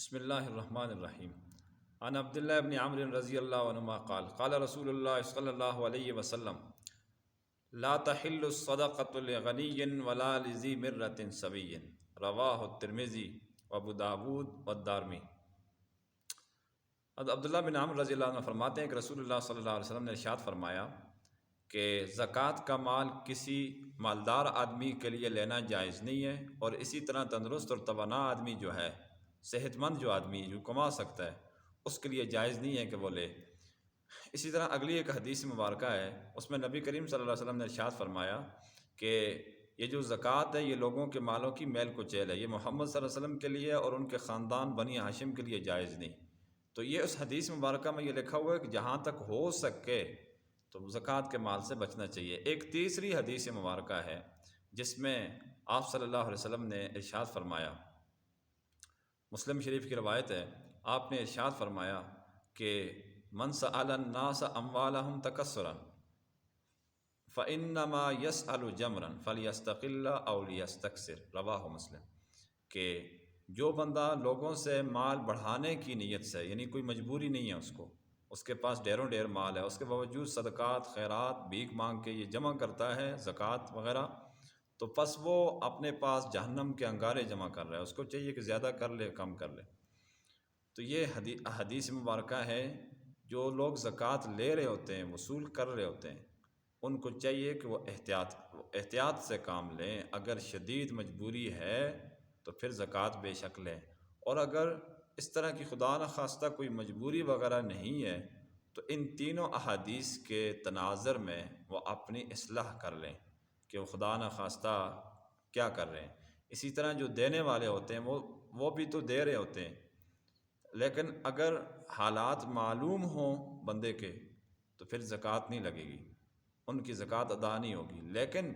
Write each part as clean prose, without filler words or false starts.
بسم اللہ الرحمن الرحیم عن عبداللہ ابن عمرو رضی اللہ عنہما قال قال رسول اللہ صلی اللہ علیہ وسلم لا تحل الصدقۃ لغنی ولا لذی مرۃ سوی رواہ الترمذی وابو داود والدارمی۔ عبداللہ بن عمرو رضی اللہ عنہ فرماتے ہیں کہ رسول اللہ صلی اللہ علیہ وسلم نے ارشاد فرمایا کہ زکوٰۃ کا مال کسی مالدار آدمی کے لیے لینا جائز نہیں ہے، اور اسی طرح تندرست اور توانا آدمی جو ہے، صحت مند جو آدمی جو کما سکتا ہے، اس کے لیے جائز نہیں ہے کہ وہ لے۔ اسی طرح اگلی ایک حدیث مبارکہ ہے، اس میں نبی کریم صلی اللہ علیہ وسلم نے ارشاد فرمایا کہ یہ جو زکوٰۃ ہے یہ لوگوں کے مالوں کی میل کچیل ہے، یہ محمد صلی اللہ علیہ وسلم کے لیے اور ان کے خاندان بنی ہاشم کے لیے جائز نہیں۔ تو یہ اس حدیث مبارکہ میں یہ لکھا ہوا ہے کہ جہاں تک ہو سکے تو زکوٰۃ کے مال سے بچنا چاہیے۔ ایک تیسری حدیث مبارکہ ہے جس میں آپ صلی اللہ علیہ وسلم نے ارشاد فرمایا، مسلم شریف کی روایت ہے، آپ نے ارشاد فرمایا کہ من سأل الناس اموالهم تکثرا فانما يسأل جمرا فليستقل او ليستكثر، رواہ مسلم، کہ جو بندہ لوگوں سے مال بڑھانے کی نیت سے، یعنی کوئی مجبوری نہیں ہے اس کے پاس ڈھیروں ڈھیر مال ہے، اس کے باوجود صدقات خیرات بھیک مانگ کے یہ جمع کرتا ہے زکوٰۃ وغیرہ، تو پس وہ اپنے پاس جہنم کے انگارے جمع کر رہا ہے۔ اس کو چاہیے کہ زیادہ کر لے کم کر لے۔ تو یہ حدیث مبارکہ ہے، جو لوگ زکوٰۃ لے رہے ہوتے ہیں، وصول کر رہے ہوتے ہیں، ان کو چاہیے کہ وہ احتیاط سے کام لیں۔ اگر شدید مجبوری ہے تو پھر زکوٰۃ بے شک لیں، اور اگر اس طرح کی خدا نخواستہ کوئی مجبوری وغیرہ نہیں ہے تو ان تینوں احادیث کے تناظر میں وہ اپنی اصلاح کر لیں کہ وہ خدا نخواستہ کیا کر رہے ہیں۔ اسی طرح جو دینے والے ہوتے ہیں وہ بھی تو دے رہے ہوتے ہیں، لیکن اگر حالات معلوم ہوں بندے کے تو پھر زکوٰۃ نہیں لگے گی، ان کی زکوٰۃ ادا نہیں ہوگی۔ لیکن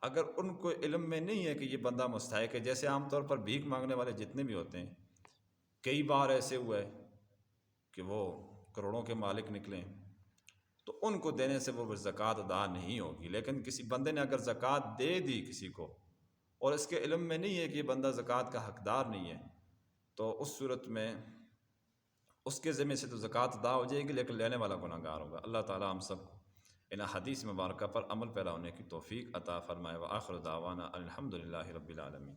اگر ان کو علم میں نہیں ہے کہ یہ بندہ مستحق ہے، جیسے عام طور پر بھیک مانگنے والے جتنے بھی ہوتے ہیں، کئی بار ایسے ہوا ہے کہ وہ کروڑوں کے مالک نکلیں، تو ان کو دینے سے وہ زکوٰۃ ادا نہیں ہوگی۔ لیکن کسی بندے نے اگر زکوٰۃ دے دی کسی کو اور اس کے علم میں نہیں ہے کہ یہ بندہ زکوٰۃ کا حقدار نہیں ہے، تو اس صورت میں اس کے ذمہ سے تو زکوٰۃ ادا ہو جائے گی، لیکن لینے والا گناہ گار ہوگا۔ اللہ تعالیٰ ہم سب کو ان حدیث مبارکہ پر عمل پیرا ہونے کی توفیق عطا فرمائے۔ وآخر دعوانا الحمد للہ رب العالمین۔